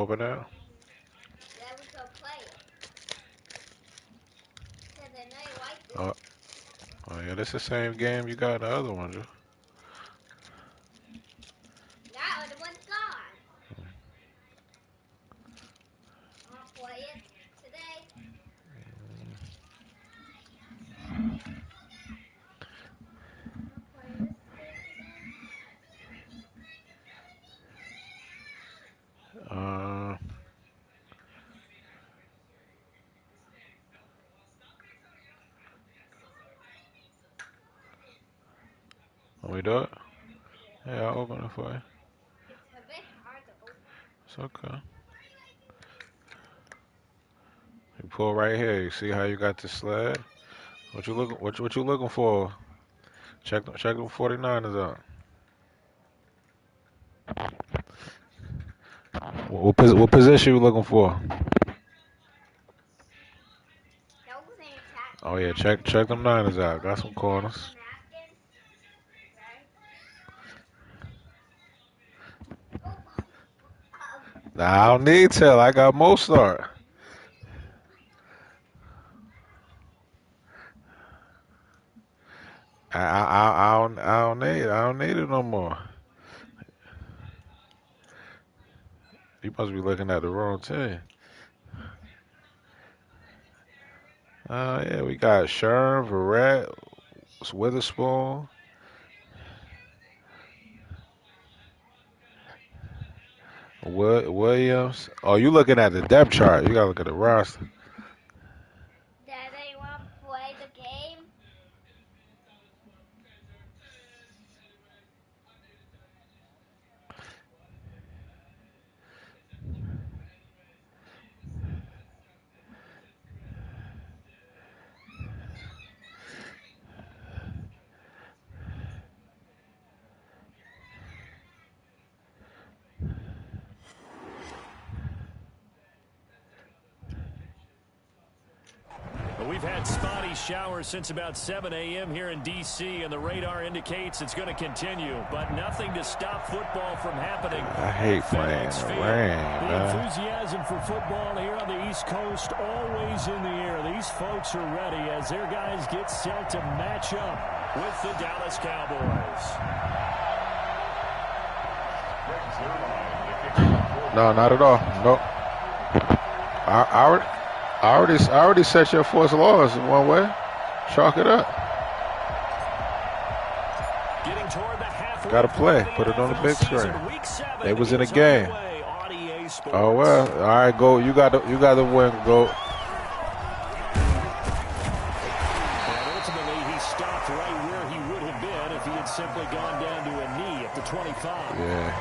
open that? Oh, oh yeah, this the same game you got the other one, Joe. Uh, Can we do it? Yeah, I'll open it for you. It's okay. You pull right here. You see how you got the sled? What you looking for? Check them 49ers out. What position you looking for? Oh yeah, check them Niners out. Got some corners. Nah, I don't need tell. I got Mostert. I don't need it no more. You must be looking at the wrong team. Yeah, we got Sherm, Verrett, Witherspoon, Williams. Oh, you looking at the depth chart. You gotta look at the roster. We've had spotty showers since about 7 a.m. here in D.C., and the radar indicates it's going to continue, but nothing to stop football from happening. I hate playing rain, The man. enthusiasm for football here on the East Coast always in the air. These folks are ready as their guys get set to match up with the Dallas Cowboys. No, not at all. No. I already set your force laws in one way. Chalk it up. Gotta play. Put it on the big screen. They was in a game. Oh well. All right, go. You got the win. Go. And ultimately, he stopped right where he would have been if he had simply gone down to a knee at the 25. Yeah.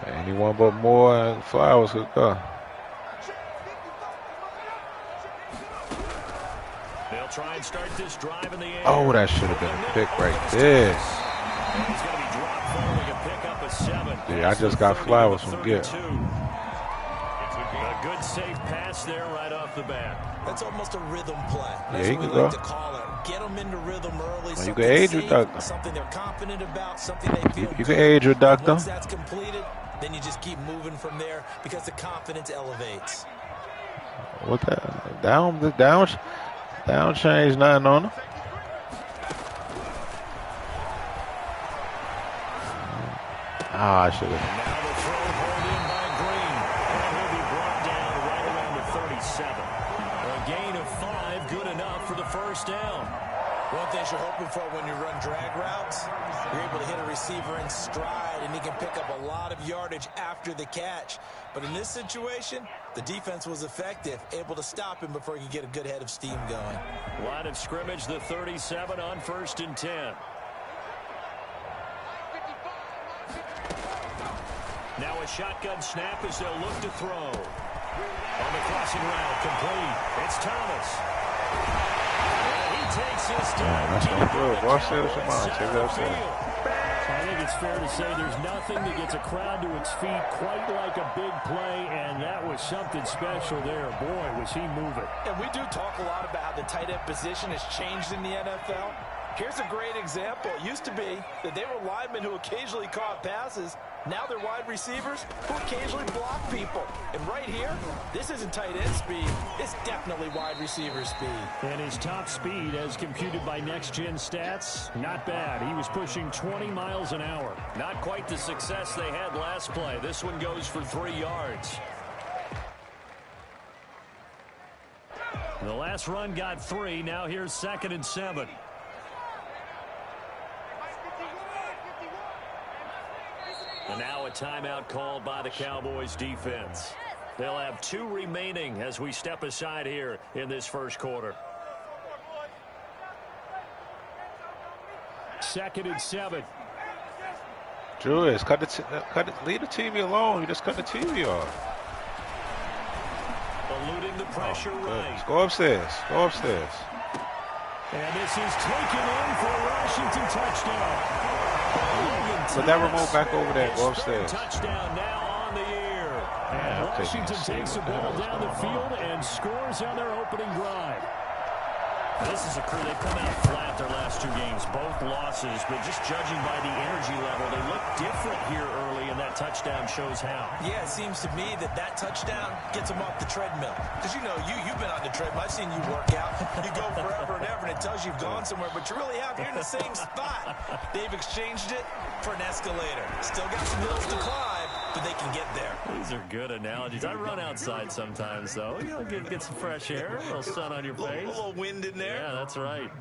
Anyone but Moore and Flowers could go. They'll try and start this drive in the air. Oh, that should have been a pick right there. And he's going to be dropped following a pickup of 7. Yeah, I just got Flowers from Gitt. A good safe pass there right off the bat. That's almost a rhythm play. Yeah, he can go. To call it. Get them into rhythm early. Well, you can age reduct them. Something they're confident about. Something they feel. You can age reduct them. Once that's completed, then you just keep moving from there because the confidence elevates. What that? Down change nothing on them. I should have. Now the throw hauled in by Green. And he'll be brought down right around the 37. A gain of 5, good enough for the first down. One thing you're hoping for when you run drag routes, you're able to hit a receiver in stride, and he can pick up a lot of yardage after the catch. But in this situation, the defense was effective, able to stop him before he could get a good head of steam going. Line of scrimmage, the 37 on 1st and 10. Now a shotgun snap as they'll look to throw. On the crossing route, complete. It's Thomas. And he takes this down. That's no good. Watch this, come on. Check that out. I think it's fair to say there's nothing that gets a crowd to its feet quite like a big play, and that was something special there. Boy, was he moving. And we do talk a lot about how the tight end position has changed in the NFL. Here's a great example. It used to be that they were linemen who occasionally caught passes. Now they're wide receivers who occasionally block people. And right here, this isn't tight end speed. It's definitely wide receiver speed. And his top speed, as computed by Next Gen Stats, not bad. He was pushing 20 miles an hour. Not quite the success they had last play. This one goes for 3 yards. The last run got 3. Now here's 2nd and 7. And now a timeout called by the Cowboys defense. They'll have 2 remaining as we step aside here in this first quarter. 2nd and 7. Julius, leave the TV alone. You just cut the TV off. Eluding the pressure right. Go upstairs. Go upstairs. And this is taken in for a Washington touchdown. Put that remote back over there. Go upstairs. Touchdown now on the year. And Washington takes the ball down the field and scores on their opening drive. This is a crew. They've come out flat their last 2 games, both losses, but just judging by the energy level, they look different here early, and that touchdown shows how. Yeah, it seems to me that touchdown gets them off the treadmill. Because, you've been on the treadmill. I've seen you work out. You go forever and ever, and it tells you you've gone somewhere, but you really have. You're in the same spot. They've exchanged it for an escalator. Still got some hills to climb, but they can get there. These are good analogies. I run outside sometimes, though. Get some fresh air, a little sun on your face. A little wind in there. Yeah, that's right.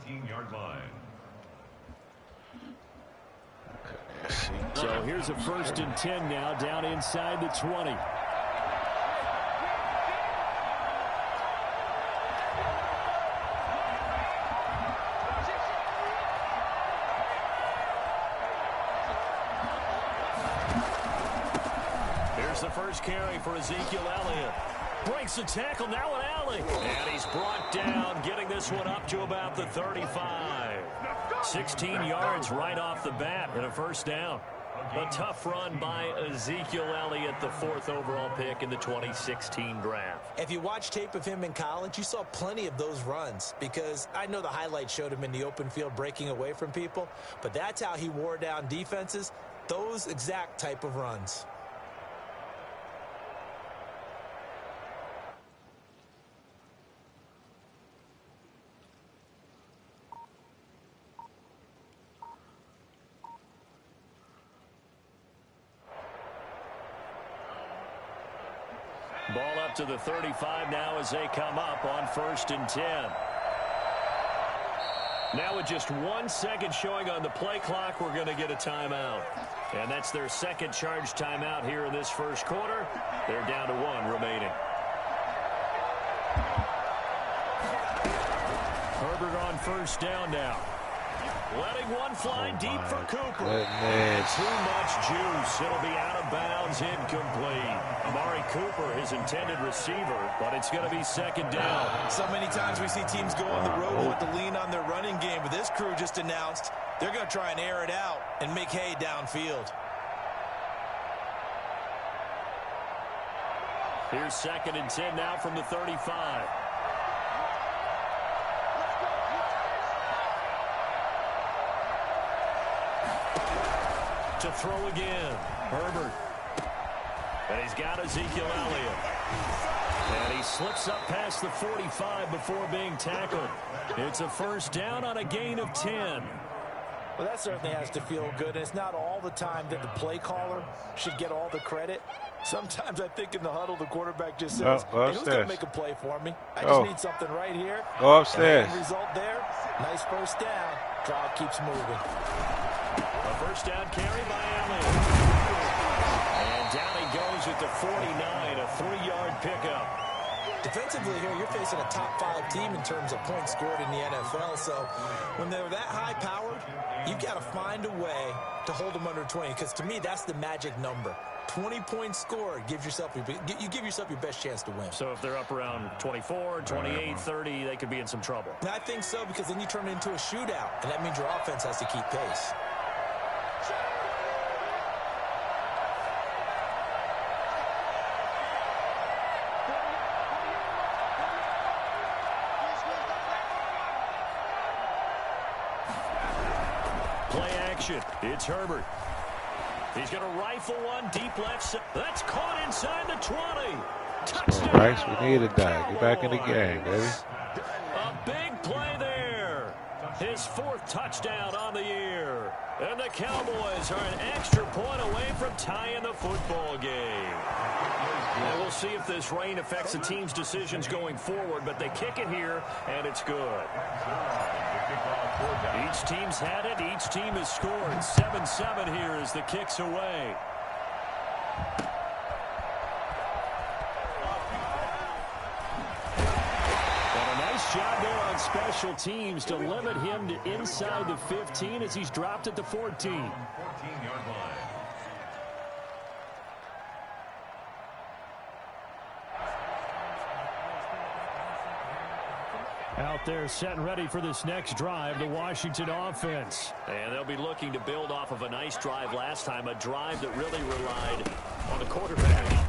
So here's a 1st and 10 now, down inside the 20. Here's the first carry for Ezekiel Elliott. Breaks the tackle, now an alley. And he's brought down, getting this one up to about the 35. 16 yards right off the bat and a 1st down. A tough run by Ezekiel Elliott, the 4th overall pick in the 2016 draft. If you watch tape of him in college, you saw plenty of those runs, because I know the highlights showed him in the open field breaking away from people, but that's how he wore down defenses, those exact type of runs. Ball up to the 35 now as they come up on 1st and 10. Now with just 1 second showing on the play clock, we're going to get a timeout. And that's their 2nd charge timeout here in this first quarter. They're down to 1 remaining. Herbert on 1st down now. Letting one fly deep for Cooper. Too much juice. It'll be out of bounds, incomplete. Amari Cooper, his intended receiver, but it's going to be 2nd down. So many times we see teams go on the road with to lean on their running game, but this crew just announced they're going to try and air it out and make hay downfield. Here's 2nd and 10 now from the 35. To throw again. Herbert. And he's got Ezekiel Elliott. And he slips up past the 45 before being tackled. It's a 1st down on a gain of 10. Well, that certainly has to feel good. And it's not all the time that the play caller should get all the credit. Sometimes I think in the huddle, the quarterback just says, hey, who's going to make a play for me? I just need something right here. Go upstairs. And the result there, nice 1st down. Drive keeps moving. A 1st down carry by Elliott. And down he goes at the 49, a 3-yard pickup. Defensively here, you're facing a top 5 team in terms of points scored in the NFL. So when they're that high-powered, you've got to find a way to hold them under 20. Because to me, that's the magic number. 20 points scored gives yourself you give yourself your best chance to win. So if they're up around 24, 28, 30, they could be in some trouble. And I think so, because then you turn it into a shootout, and that means your offense has to keep pace. Play action. It's Herbert. He's going to rifle one deep left. That's caught inside the 20. Touchdown. Rice, we needed that. Get back in the game, baby. A big play there. His 4th touchdown on the year. And the Cowboys are an extra point away from tying the football game. And we'll see if this rain affects the team's decisions going forward, but they kick it here, and it's good. Each team's had it. Each team has scored. 7-7 here as the kick's away. Job there on special teams to limit him to inside the 15 as he's dropped at the 14. 14-yard line. Out there set and ready for this next drive, the Washington offense. And they'll be looking to build off of a nice drive last time, a drive that really relied on the quarterback.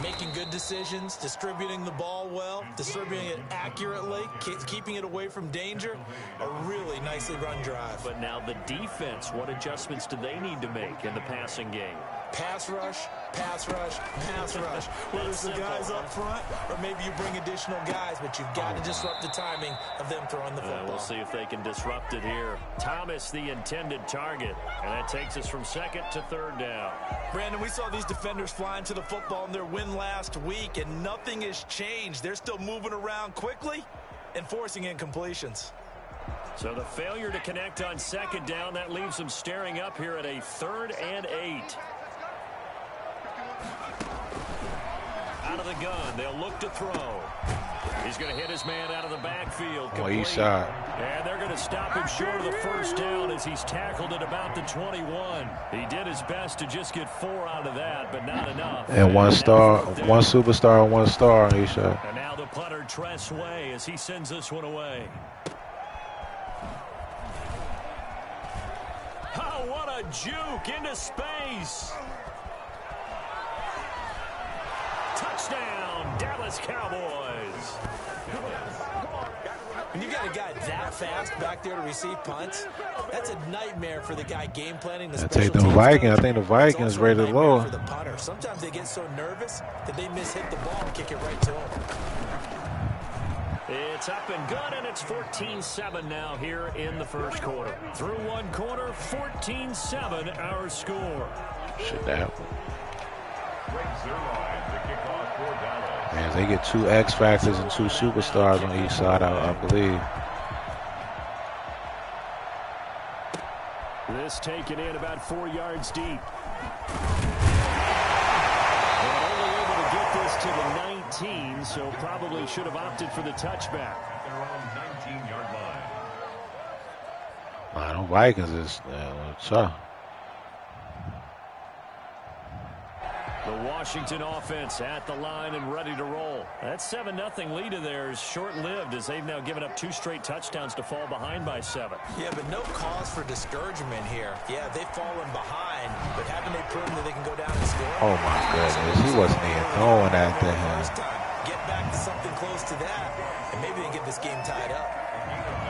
Making good decisions, distributing the ball well, distributing it accurately, keeping it away from danger. A really nicely run drive. But now the defense, what adjustments do they need to make in the passing game? Pass rush, pass rush, pass rush. Whether it's the guys up front or maybe you bring additional guys, but you've got to disrupt the timing of them throwing the football. We'll see if they can disrupt it here. Thomas, the intended target, and that takes us from 2nd to 3rd down. Brandon, we saw these defenders flying to the football in their win last week, and nothing has changed. They're still moving around quickly and forcing incompletions. So the failure to connect on 2nd down, that leaves them staring up here at a 3rd and 8. Out of the gun, they'll look to throw. He's going to hit his man out of the backfield. East side. And they're going to stop him short of the 1st down as he's tackled at about the 21. He did his best to just get 4 out of that, but not enough. And 1 star, 1 superstar, and 1 star on each side. And now the punter, Tress Way, as he sends this one away. Oh, what a juke into space. Touchdown, Dallas Cowboys. When you got a guy that fast back there to receive punts, that's a nightmare for the guy game planning. I take the Vikings. I think the Vikings rated lower. For the punter. Sometimes they get so nervous that they mishit the ball and kick it right to him. It's up and good, and it's 14-7 now here in the 1st quarter. Through 1 quarter, 14-7 our score. Shit happen. Man, they get 2 X factors and 2 superstars on each side, I believe. This taken in about 4 yards deep. And only able to get this to the 19, so probably should have opted for the touchback. Their own 19-yard line. I don't Vikings is tough. The Washington offense at the line and ready to roll. That 7-0 lead of theirs short-lived as they've now given up 2 straight touchdowns to fall behind by 7. Yeah, but no cause for discouragement here. Yeah, they've fallen behind, but haven't they proven that they can go down and score? Oh, my goodness. He wasn't even throwing that to him. Get back to something close to that, and maybe they can get this game tied up.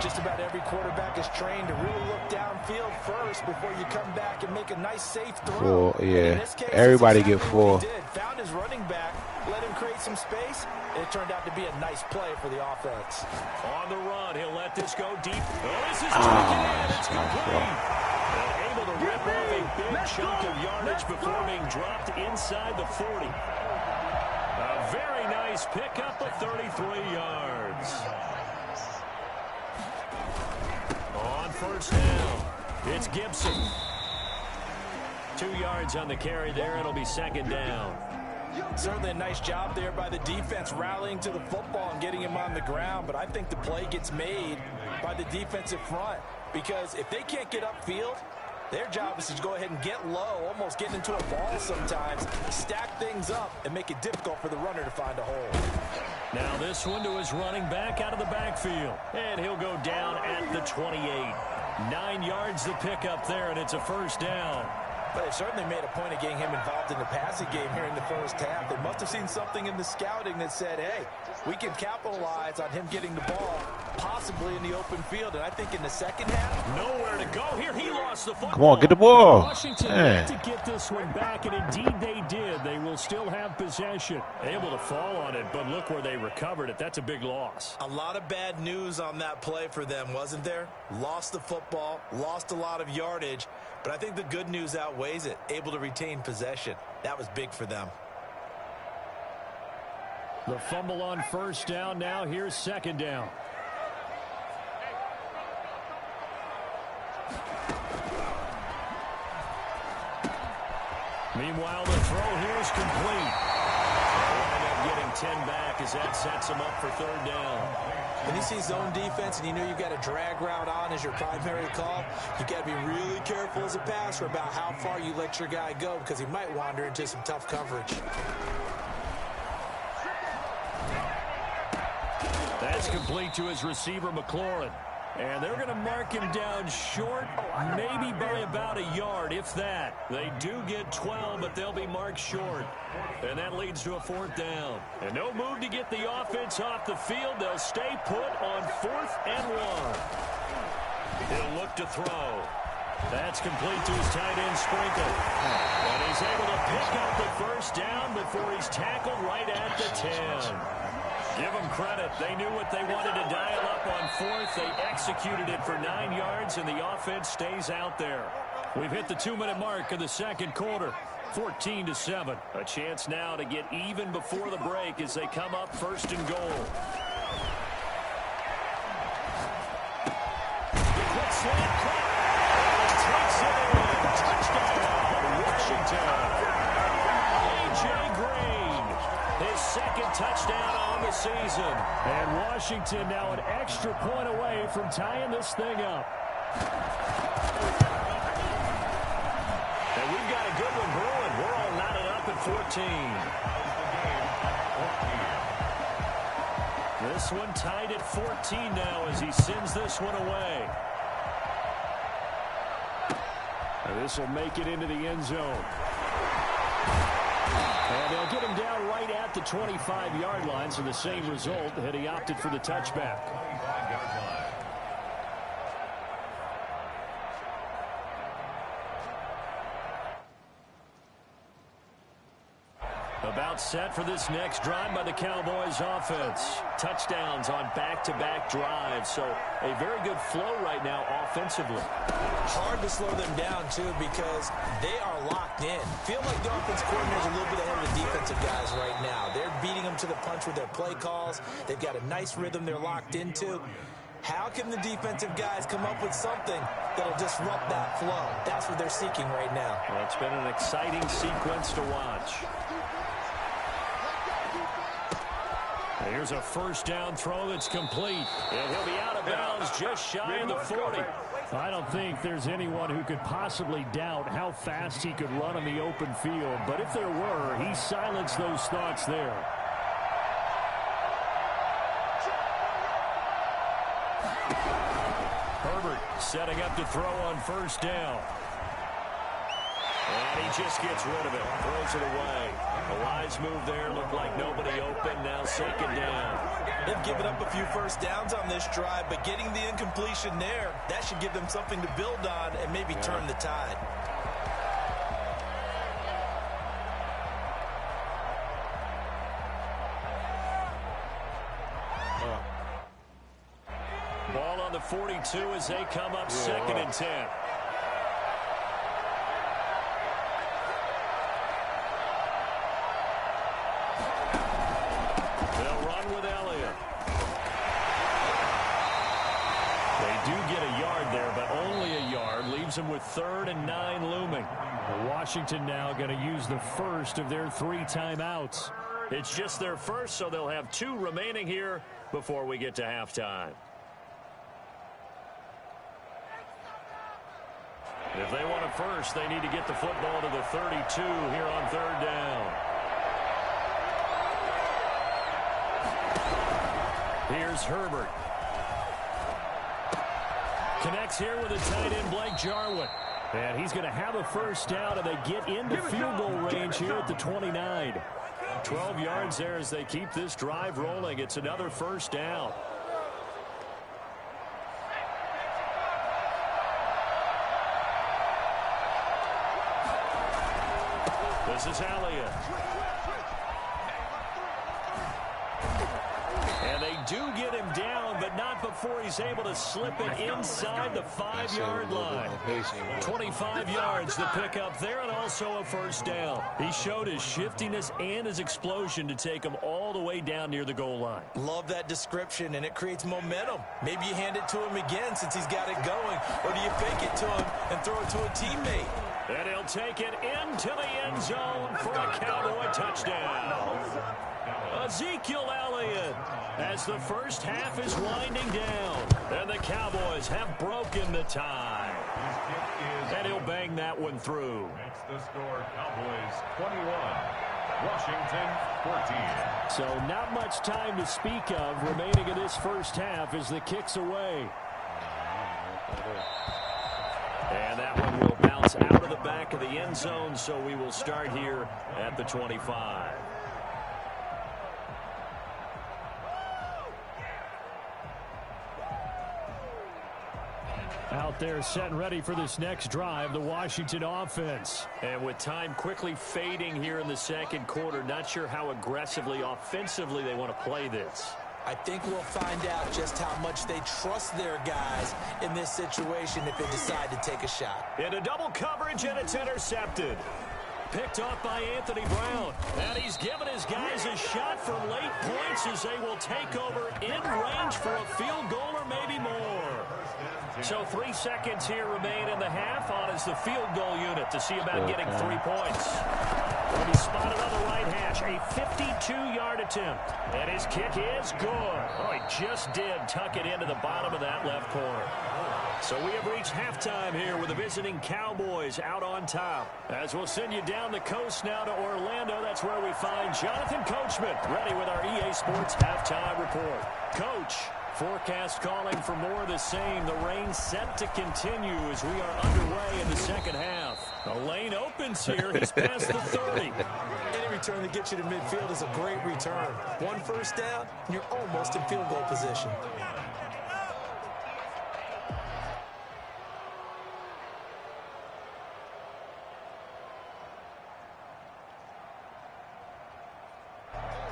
Just about every quarterback is trained to really look downfield first before you come back and make a nice, safe throw. Yeah, everybody get 4. Found his running back, let him create some space, and it turned out to be a nice play for the offense. On the run, he'll let this go deep. Oh, this is taken in. It's complete. Able to rip off a big chunk of yardage before being dropped inside the 40. A very nice pickup of 33 yards. On 1st down, it's Gibson. 2 yards on the carry there. It'll be 2nd down. Certainly a nice job there by the defense rallying to the football and getting him on the ground, but I think the play gets made by the defensive front because if they can't get upfield, their job is to go ahead and get low, almost getting into a ball sometimes, stack things up, and make it difficult for the runner to find a hole. Now this one to his running back out of the backfield. And he'll go down at the 28. 9 yards the pickup there, and it's a 1st down. But they certainly made a point of getting him involved in the passing game here in the 1st half. They must have seen something in the scouting that said, hey, we can capitalize on him getting the ball possibly in the open field. And I think in the second half, nowhere to go here. He lost the football. Come on, get the ball. Washington had to get this one back, and indeed they did. They will still have possession. Able to fall on it, but look where they recovered it. That's a big loss. A lot of bad news on that play for them, wasn't there? Lost the football, lost a lot of yardage, but I think the good news outweighs it. Able to retain possession. That was big for them. The fumble on first down. Now here's second down. Meanwhile, the throw here is complete. They'll end up getting 10 back as that sets them up for third down. When you see zone defense and you know you've got a drag route on as your primary call, you got to be really careful as a passer about how far you let your guy go because he might wander into some tough coverage. That's complete to his receiver, McLaurin. And they're going to mark him down short, maybe by about a yard, if that. They do get 12, but they'll be marked short. And that leads to a fourth down. And no move to get the offense off the field. They'll stay put on 4th and 1. He'll look to throw. That's complete to his tight end, Sprinkle. And he's able to pick up the first down before he's tackled right at the 10. Give them credit. They knew what they wanted to dial up on 4th. They executed it for 9 yards, and the offense stays out there. We've hit the 2-minute mark of the second quarter. 14-7. A chance now to get even before the break as they come up 1st and goal. The quick slant cut. Takes it in. Touchdown, Washington. A.J. Green. His second touchdown on the season. And Washington now an extra point away from tying this thing up. And we've got a good one brewing. We're all knotted up at 14. This one tied at 14 now as he sends this one away. And this will make it into the end zone. And they'll get him down right at the 25-yard line, so the same result had he opted for the touchback. About set for this next drive by the Cowboys offense. Touchdowns on back-to-back drives, so a very good flow right now offensively. Hard to slow them down, too, because they are locked in. Feel like the offense coordinator's a little bit ahead of the defensive guys right now. They're beating them to the punch with their play calls. They've got a nice rhythm they're locked into. How can the defensive guys come up with something that'll disrupt that flow? That's what they're seeking right now. Well, it's been an exciting sequence to watch. Here's a first down throw that's complete. And he'll be out of bounds just shy of the 40. I don't think there's anyone who could possibly doubt how fast he could run on the open field. But if there were, he silenced those thoughts there. Herbert setting up to throw on first down. And he just gets rid of it. Throws it away. A wise move there. Looked like nobody open. Now second down. They've given up a few first downs on this drive, but getting the incompletion there, that should give them something to build on and maybe turn the tide. Ball on the 42 as they come up 2nd and 10. They'll run with Elliott. They do get a yard there, but only a yard. Leaves them with 3rd and 9 looming. Washington now going to use the first of their 3 timeouts. It's just their first, so they'll have 2 remaining here before we get to halftime. If they want a first, they need to get the football to the 32 here on 3rd down. Here's Herbert. Connects here with a tight end, Blake Jarwin. And he's going to have a first down, and they get into field goal range here at the 29. 12 yards there as they keep this drive rolling. It's another first down. This is Elliott. And they do get him down, but not before he's able to slip it inside the 5-yard line. 25 yards to pick up there, and also a first down. He showed his shiftiness and his explosion to take him all the way down near the goal line. Love that description, and it creates momentum. Maybe you hand it to him again since he's got it going, or do you fake it to him and throw it to a teammate? And he'll take it into the end zone for a Cowboy touchdown. Ezekiel Elliott, as the first half is winding down, and the Cowboys have broken the tie. And he'll bang that one through. That's the score. Cowboys 21, Washington 14. So not much time to speak of remaining in this first half as the kick's away. And that one will bounce out of the back of the end zone, so we will start here at the 25. Out there set and ready for this next drive, the Washington offense. And with time quickly fading here in the second quarter, not sure how aggressively, offensively they want to play this. I think we'll find out just how much they trust their guys in this situation if they decide to take a shot. Into double coverage, and it's intercepted. Picked off by Anthony Brown. And he's given his guys a shot for late points as they will take over in range for a field goal or maybe more. So 3 seconds here remain in the half on as the field goal unit to see about getting 3 points. And he spotted on the right hash, a 52-yard attempt. And his kick is good. Oh, he just did tuck it into the bottom of that left corner. So we have reached halftime here with the visiting Cowboys out on top. As we'll send you down the coast now to Orlando, that's where we find Jonathan Coachman, ready with our EA Sports halftime report. Coach, forecast calling for more of the same. The rain set to continue as we are underway in the second half. The lane opens here. He's past the 30. Any return that gets you to midfield is a great return. 1 first down, and you're almost in field goal position.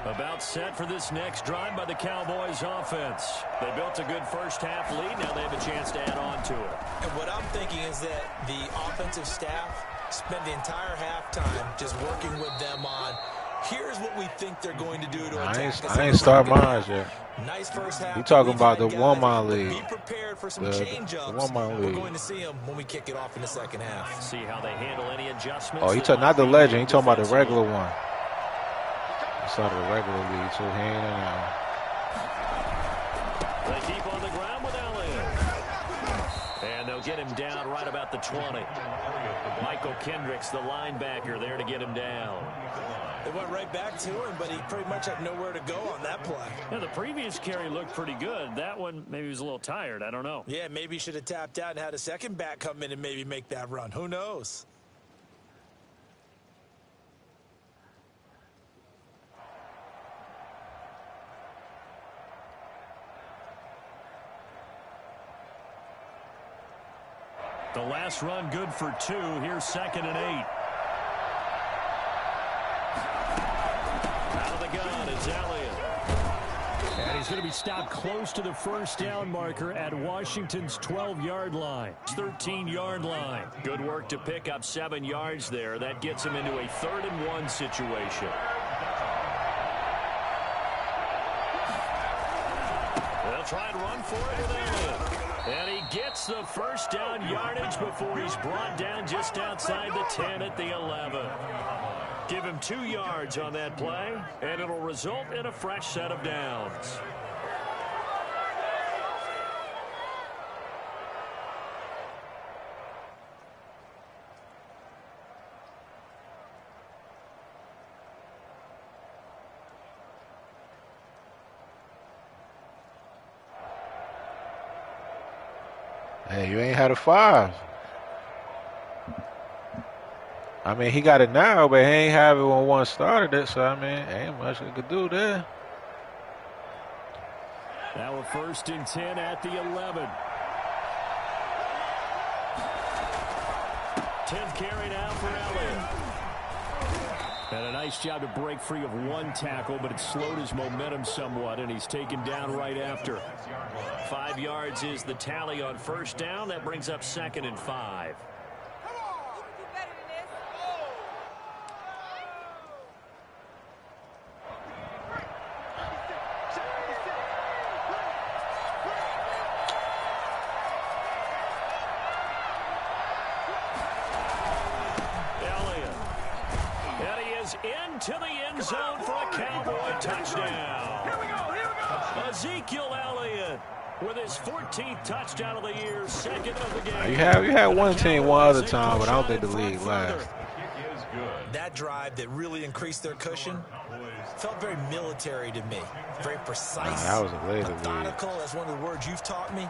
About set for this next drive by the Cowboys offense. They built a good first half lead. Now they have a chance to add on to it. And what I'm thinking is that the offensive staff spent the entire halftime just working with them on, here's what we think they're going to do to attack us. I ain't start mine yet. Nice first half. You talking about the one-man league. Be prepared for some change-ups. One-man league. We're going to see them when we kick it off in the second half. See how they handle any adjustments. Oh, he talking not the legend. He talking about the regular one. Out of the regular league, so he ain't in now. They keep on the ground with Elliott. And they'll get him down right about the 20. Michael Kendricks, the linebacker, there to get him down. They went right back to him, but he pretty much had nowhere to go on that play. Yeah, the previous carry looked pretty good. That one, maybe he was a little tired. I don't know. Yeah, maybe he should have tapped out and had a second back come in and maybe make that run. Who knows? The last run good for 2. Here's 2nd and 8. Out of the gun, it's Elliott. And he's going to be stopped close to the first down marker at Washington's 12-yard line. 13-yard line. Good work to pick up 7 yards there. That gets him into a 3rd and 1 situation. They'll try and run for it with Elliott. And he gets the first down yardage before he's brought down just outside the 10 at the 11. Give him 2 yards on that play, and it'll result in a fresh set of downs. Hey, you ain't had a 5. I mean, he got it now, but he ain't have it when one started it. So, I mean, ain't much he could do there. Now a 1st and 10 at the 11. 10th carry now for Elliott. And a nice job to break free of one tackle, but it slowed his momentum somewhat, and he's taken down right after. 5 yards is the tally on first down. That brings up 2nd and 5. Into the end zone for a Cowboy touchdown. Ezekiel Elliott with his 14th touchdown of the year, 2nd of the game. You had one team one other time, but I don't think the league lasts. That drive that really increased their cushion felt very military to me. Very precise, that was a later methodical, as one of the words you've taught me.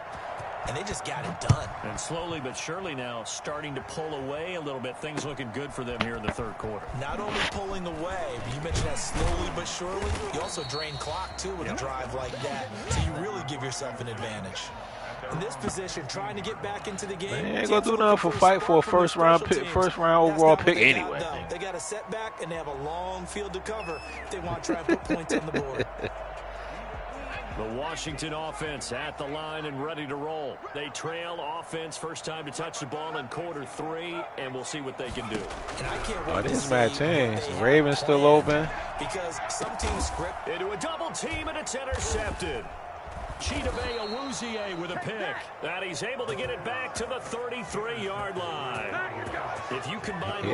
And they just got it done. And slowly but surely now starting to pull away a little bit. Things looking good for them here in the 3rd quarter. Not only pulling away, but you mentioned that slowly but surely. You also drain clock, too, with a drive like that. So you really give yourself an advantage. In this position, trying to get back into the game. They ain't going to do nothing for fight for a first round overall pick anyway. They got a setback, and they have a long field to cover if they want to try and put points on the board. The Washington offense at the line and ready to roll. They trail offense, first time to touch the ball in quarter 3, and we'll see what they can do. And I can't wait this is Matt Teams. The Ravens still open. Because some teams script into a double team, and it's intercepted. Chidobe Awuzie with a pick. And he's able to get it back to the 33-yard line. If you combine he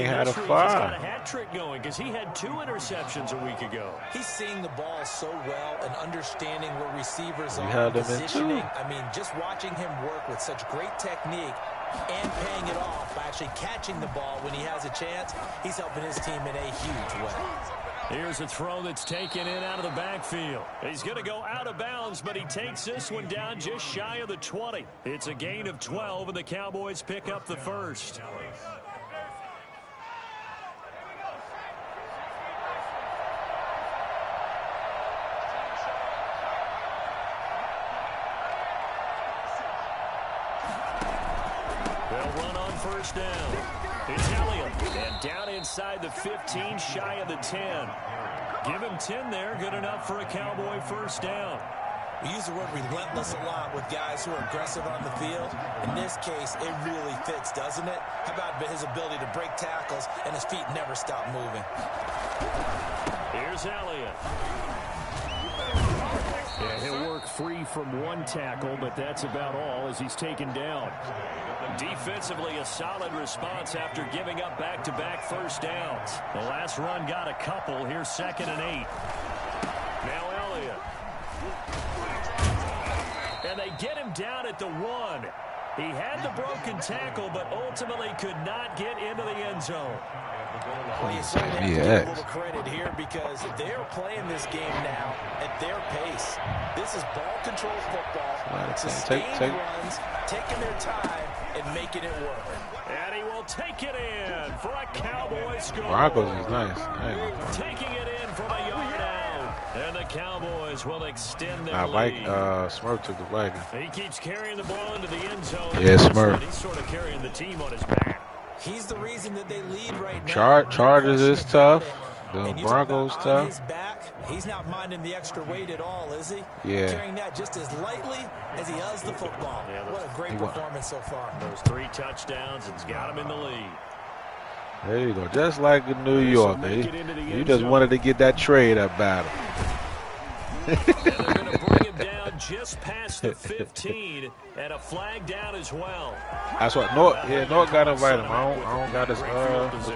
had a 5. He's got a hat trick going because he had 2 interceptions a week ago. He's seeing the ball so well and understanding where receivers are. Held him positioning. in 2. I mean, just watching him work with such great technique and paying it off by actually catching the ball when he has a chance, he's helping his team in a huge way. Here's a throw that's taken in out of the backfield. He's going to go out of bounds, but he takes this one down just shy of the 20. It's a gain of 12, and the Cowboys pick up the first. They'll run on first down. It's Elliott. And down inside the 15, shy of the 10. Give him 10 there. Good enough for a Cowboy first down. We use the word relentless a lot with guys who are aggressive on the field. In this case, it really fits, doesn't it? How about his ability to break tackles and his feet never stop moving? Here's Elliott. Yeah, he'll work free from one tackle, but that's about all as he's taken down. Defensively, a solid response after giving up back-to-back first downs. The last run got a couple. Here's 2nd and 8. Now Elliott. And they get him down at the 1. He had the broken tackle, but ultimately could not get into the end zone. Well, you certainly have to give a little credit here because they're playing this game now at their pace. This is ball control football. Sustained runs, taking their time, and making it work. And he will take it in for a Cowboy score. Broncos is nice. Taking it in from a yard out. And the Cowboys will extend their lead. Smurf took the Vikings. He keeps carrying the ball into the end zone. Yeah, Smurf. He's sort of carrying the team on his back. He's the reason that they lead right now. Chargers is tough. The Broncos tough. His back, he's not minding the extra weight at all, is he? Yeah. Carrying that just as lightly as he does the football. Yeah, what a great performance so far. Those 3 touchdowns, it's got him in the lead. There you go. Just like in New York. You just wanted to get that trade up battle. And they're going to bring him down just past the 15 and a flag down as well. That's what North got to invite him. I don't got his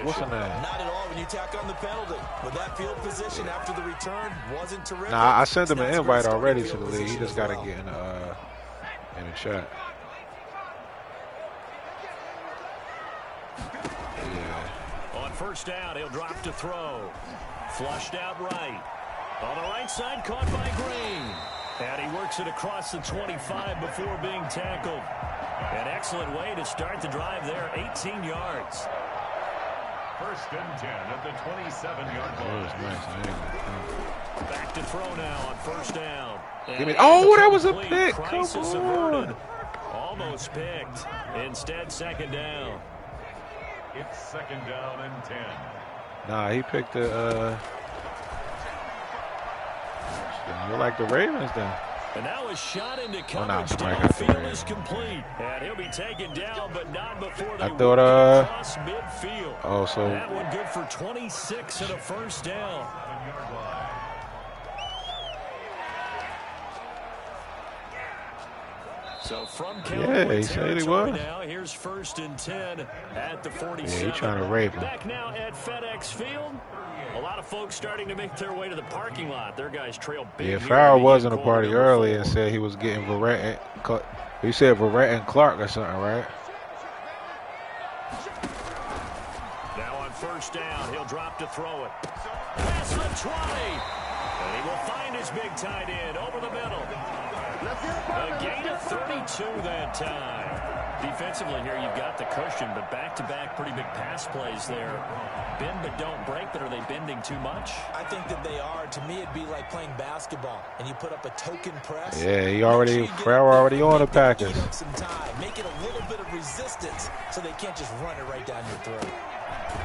what's the name? Not at all when you tack on the penalty. With that field position after the return wasn't terrific. Nah, I sent him an invite already to the league. He just got to get in the chat. Yeah. On first down, he'll drop to throw. Flushed out right. On the right side, caught by Green. And he works it across the 25 before being tackled. An excellent way to start the drive there, 18 yards. 1st and 10 at the 27-yard line. Back to throw now on first down. That was a pick. Come on. Almost picked. Instead, 2nd down. It's 2nd down and 10. Nah, he picked the. You like the Ravens then? And now a shot into nah, coverage downfield is complete. And he'll be taken down, but not before they I thought, cross midfield. Oh, so that one good for 26 and a first down. So from he said he was. Now, here's 1st and 10 at the 47. Yeah, he's trying to rape him. Back now at FedEx Field. A lot of folks starting to make their way to the parking lot. Their guys trail big. Yeah, Farrell was in the party early and said he was getting Verrett. He said Verrett and Clark or something, right? Now on 1st down, he'll drop to throw it. Pass the 20. And he will find his big tight end over the middle. A gain of 32 that time. Defensively here, you've got the cushion, but back-to-back pretty big pass plays there. Bend but don't break, but are they bending too much? I think that they are. To me, it'd be like playing basketball, and you put up a token press. Yeah, Farrell already on the Packers. Some time. Make it a little bit of resistance so they can't just run it right down your throat.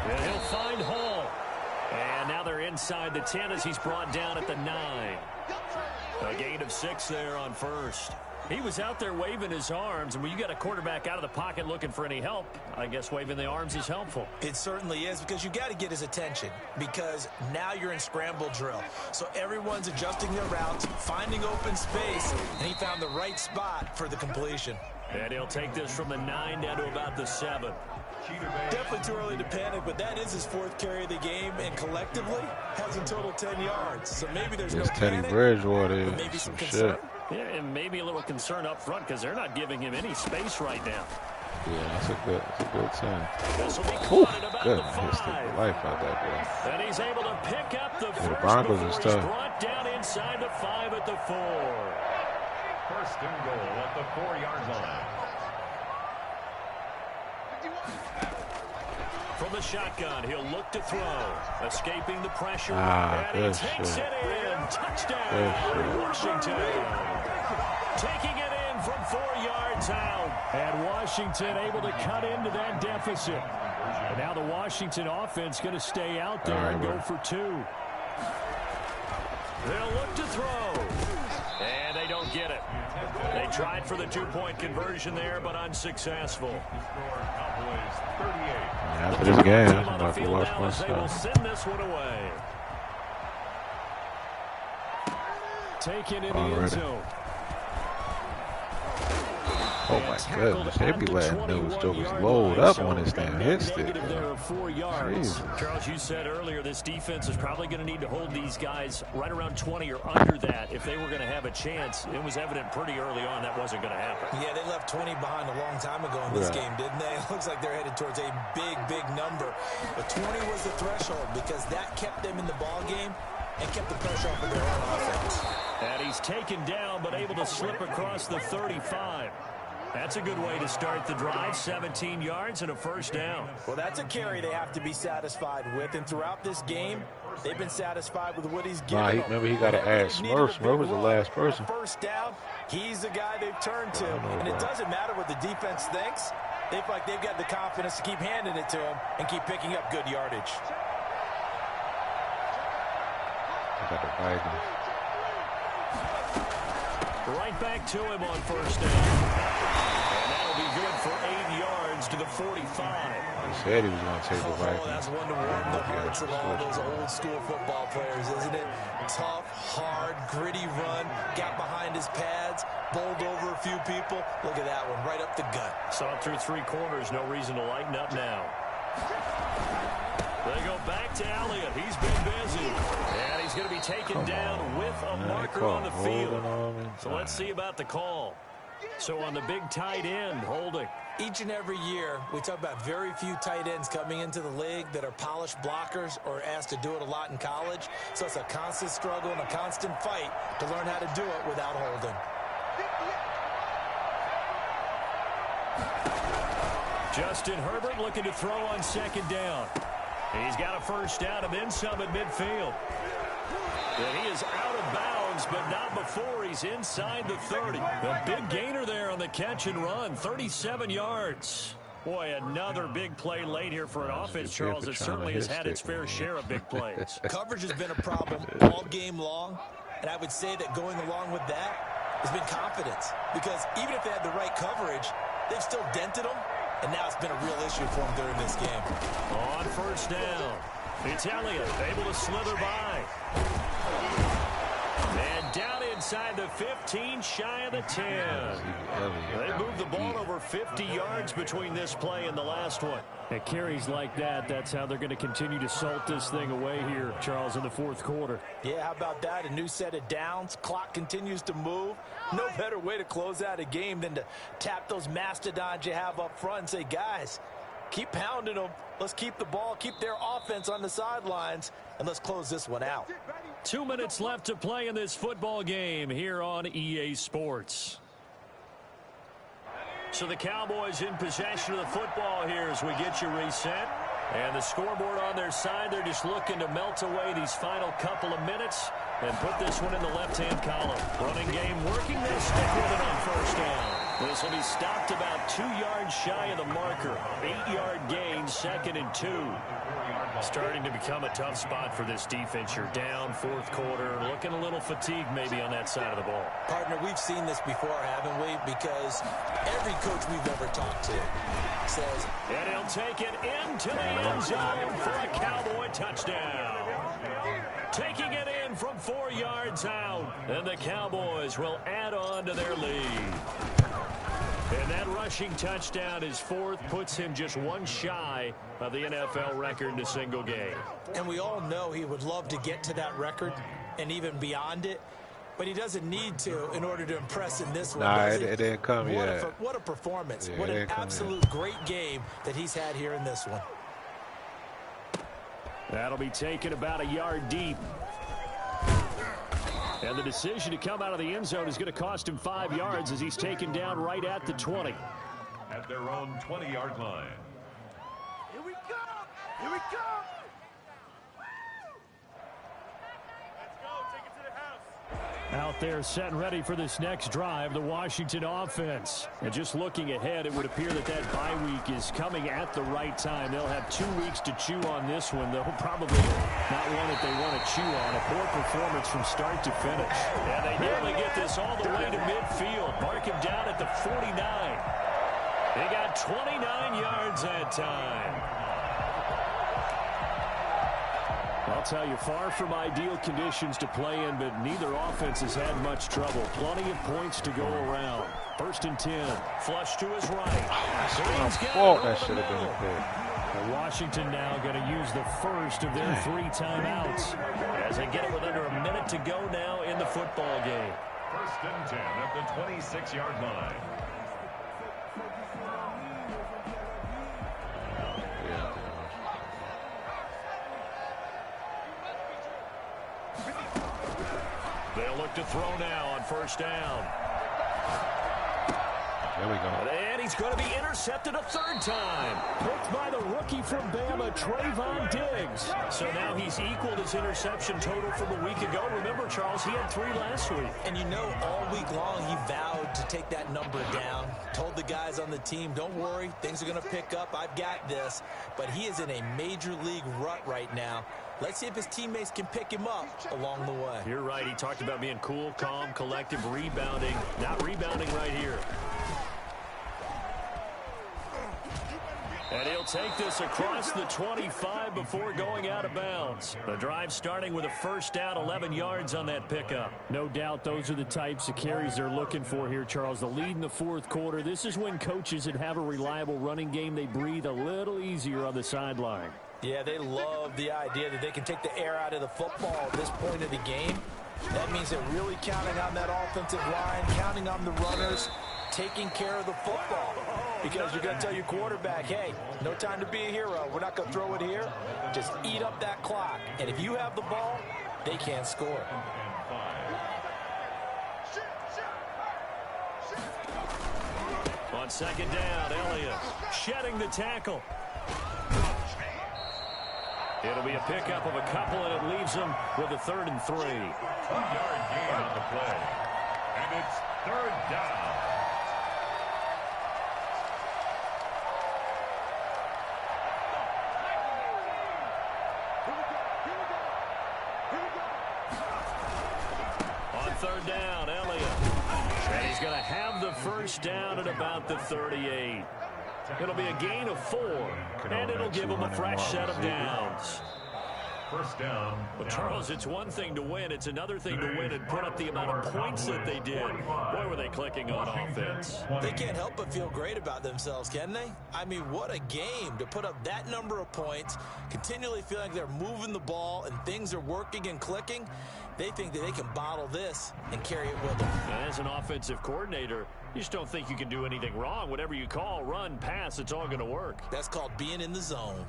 And he'll find Hall. And now they're inside the 10 as he's brought down at the 9. A gain of 6 there on 1st. He was out there waving his arms, and when you got a quarterback out of the pocket looking for any help, I guess waving the arms is helpful. It certainly is, because you got to get his attention, because now you're in scramble drill. So everyone's adjusting their routes, finding open space, and he found the right spot for the completion. And he'll take this from the 9 down to about the 7. Definitely too early to panic, but that is his 4th carry of the game, and collectively has a total 10 yards. So maybe there's no Teddy panic, Bridgewater, maybe some concern. Yeah, and maybe a little concern up front because they're not giving him any space right now. Yeah, that's a good sign. This will be caught at about Good. the 5. He's taking life out that boy. And he's able to pick up the first Broncos before is he's tough. brought down inside the 5 at the 4. 1st and goal at the 4-yard line. From the shotgun, he'll look to throw. Escaping the pressure. Ah, and he good takes shit. it in. Touchdown, Washington. Taking it in from 4 yards out. And Washington able to cut into that deficit. And now the Washington offense going to stay out there and go for 2. They'll look to throw. And they don't get it. They tried for the 2-point conversion there, but unsuccessful. After this game, I'm about to watch my They will stuff. send this one away. Taken in the end zone. Oh my goodness, they be letting those jokers load up on this damn hit stick. There 4 yards. Jesus. Charles, you said earlier this defense is probably going to need to hold these guys right around 20 or under that if they were going to have a chance. It was evident pretty early on that wasn't going to happen. Yeah, they left 20 behind a long time ago in this game, didn't they? It looks like they're headed towards a big number. But 20 was the threshold because that kept them in the ball game and kept the pressure off of their own offense. And he's taken down but able to slip across the 35. That's a good way to start the drive. 17 yards and a first down. Well, that's a carry they have to be satisfied with. And throughout this game, they've been satisfied with what he's given them. Remember, he got to add Smurf. Smurf was the last person. First down, he's the guy they've turned to. And it doesn't matter what the defense thinks. They feel like they've got the confidence to keep handing it to him and keep picking up good yardage. I got the Vikings. Right back to him on first down. And that'll be good for 8 yards to the 45. He said he was going to take the Vikings. That's one to warm the hearts of all those old school football players, isn't it? Tough, hard, gritty run, got behind his pads, bowled over a few people. Look at that one, right up the gut. Saw it through 3 quarters, no reason to lighten up now. They go back to Elliott. He's been busy. And he's going to be taken down with a marker on the field. So let's see about the call. So on the big tight end, holding. Each and every year, we talk about very few tight ends coming into the league that are polished blockers or asked to do it a lot in college. So it's a constant struggle and a constant fight to learn how to do it without holding. Justin Herbert looking to throw on second down. He's got a first down and then some at midfield. And he is out of bounds, but not before he's inside the 30. A big gainer there on the catch and run, 37 yards. Boy, another big play late here for an offense, Charles. It certainly has had its fair share of big plays. Coverage has been a problem all game long, and I would say that going along with that has been confidence. Because even if they had the right coverage, they've still dented them, and now it's been a real issue for them during this game. On first down, it's Elliott able to slither by. And down inside the 15, shy of the 10. They moved the ball over 50 yards between this play and the last one. At carries like that, that's how they're going to continue to salt this thing away here, Charles, in the fourth quarter. Yeah, how about that? A new set of downs. Clock continues to move. No better way to close out a game than to tap those mastodons you have up front and say, guys, keep pounding them. Let's keep the ball, keep their offense on the sidelines, and let's close this one out. 2 minutes left to play in this football game here on EA Sports. So the Cowboys in possession of the football here as we get you reset. And the scoreboard on their side, they're just looking to melt away these final couple of minutes and put this one in the left-hand column. Running game working, they stick with it on first down. This will be stopped about 2 yards shy of the marker. 8-yard gain, 2nd and 2. Starting to become a tough spot for this defense. You're down fourth quarter, looking a little fatigued maybe on that side of the ball. Partner, we've seen this before, haven't we? Because every coach we've ever talked to says, and he'll take it into the end zone for a Cowboy touchdown. Taking it in from 4 yards out, and the Cowboys will add on to their lead. And that rushing touchdown is fourth, puts him just one shy of the NFL record in a single game. And we all know he would love to get to that record and even beyond it, but he doesn't need to in order to impress in this one. Nah, it didn't come yet. What a performance. Yeah, what an absolute great game that he's had here in this one. That'll be taken about a yard deep. And the decision to come out of the end zone is going to cost him 5 yards as he's taken down right at the 20. At their own 20-yard line. Here we go! Here we go! Let's go! Take it to the house! Out there set and ready for this next drive, the Washington offense. And just looking ahead, it would appear that that bye week is coming at the right time. They'll have 2 weeks to chew on this one. They'll probably not one that they want to chew on. A poor performance from start to finish. And they nearly get this all the way to midfield. Mark him down at the 49. They got 29 yards that time. I'll tell you, far from ideal conditions to play in, but neither offense has had much trouble. Plenty of points to go around. 1st and 10. Flush to his right. That should have been a pick. Washington now going to use the first of their 3 timeouts. As they get it with under a minute to go now in the football game. 1st and 10 at the 26-yard line. They'll look to throw now on first down. There we go. And he's going to be intercepted a 3rd time. Picked by the rookie from Bama, Trayvon Diggs. So now he's equaled his interception total from a week ago. Remember, Charles, he had 3 last week. And you know, all week long he vowed to take that number down. Told the guys on the team, don't worry, things are going to pick up. I've got this. But he is in a major league rut right now. Let's see if his teammates can pick him up along the way. You're right. He talked about being cool, calm, collective, rebounding. Not rebounding right here. And he'll take this across the 25 before going out of bounds. The drive starting with a first down, 11 yards on that pickup. No doubt those are the types of carries they're looking for here, Charles. The lead in the fourth quarter. This is when coaches that have a reliable running game, they breathe a little easier on the sideline. Yeah, they love the idea that they can take the air out of the football at this point of the game. That means they're really counting on that offensive line, counting on the runners, taking care of the football. Because you're going to tell your quarterback, hey, no time to be a hero. We're not going to throw it here. Just eat up that clock. And if you have the ball, they can't score. On 2nd down, Elliott shedding the tackle. It'll be a pickup of a couple, and it leaves them with a 3rd and 3. 2-yard gain on the play. And it's 3rd down. going to have the first down at about the 38. It'll be a gain of 4, and it'll give them a fresh set of downs. First down. Well, Charles, it's one thing to win. It's another thing to win and put up the amount of points that they did. Boy, were they clicking on offense. They can't help but feel great about themselves, can they? I mean, what a game to put up that number of points, continually feeling like they're moving the ball and things are working and clicking. They think that they can bottle this and carry it with them. And as an offensive coordinator, you just don't think you can do anything wrong. Whatever you call, run, pass, it's all going to work. That's called being in the zone.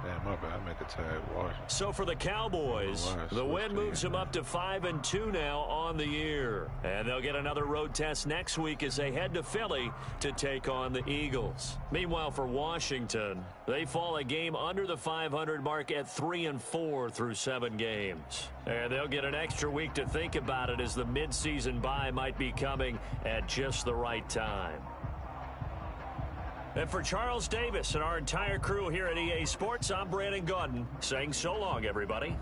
Damn, my bad. Make a tag. Washington. So for the Cowboys, the win moves them up to 5-2 now on the year. And they'll get another road test next week as they head to Philly to take on the Eagles. Meanwhile, for Washington, they fall a game under the 500 mark at 3-4 through 7 games. And they'll get an extra week to think about it as the midseason bye might be coming at just the right time. And for Charles Davis and our entire crew here at EA Sports, I'm Brandon Gaudin saying so long, everybody.